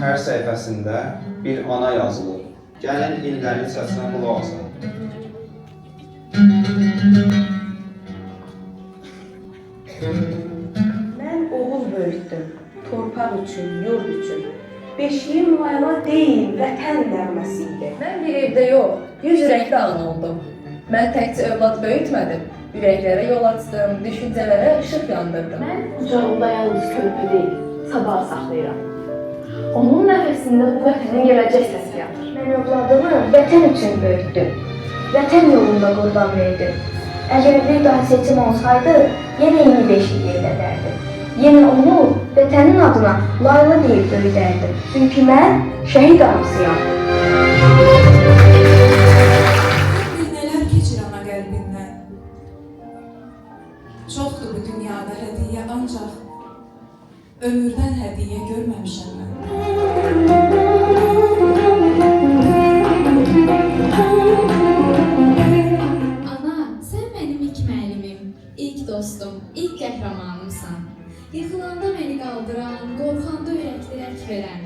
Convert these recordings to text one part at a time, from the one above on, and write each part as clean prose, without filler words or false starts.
hər səhifəsində bir ana yazılır. Gəlin illərin səsinə qulaq asın. Mən oğul böyütdüm, torpaq üçün, yurt üçün. Beşiyim layla deyil, vətən nəğməsi idi. Mən bir evdə yox, 100 ürəkli ana oldum. Mən təkcə övlad böyütmədim, ürəklərə yol açdım, düşüncələrə işıq yandırdım. Mən qucağımda yalnız körpü deyil, sabah saxlayıram. Onun nəfəsində bu vətənin gələcək səsi yatır. Mən övladımı vətən üçün böyütdüm, vətən yolunda qurban verdim. Əgər bir daha seçim olsaydı, yenə yeni beşiyi edərdim. Yenə onu vətənin adına layla deyib böyüdərdim. Çünki mən şəhid anasıyam. Bir nələr keçir ana qəlbindən. Çoxdur bu dünyada hədiyyə, ancaq ömürdən hədiyyə görməmişəm mən. Ana, sən mənim ilk müəllimim, ilk dostum, ilk qəhrəmanımsan. Yıxılanda məni qaldıran, qorxanda ürəkdirək verən,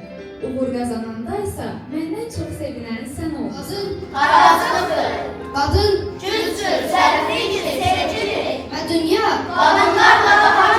uğur qazananda isə məndən çox sevinən sən olsun. Qadın arasıdır, qadın gücdür, zəriflidir, sevgidir və dünya qadınlarla daha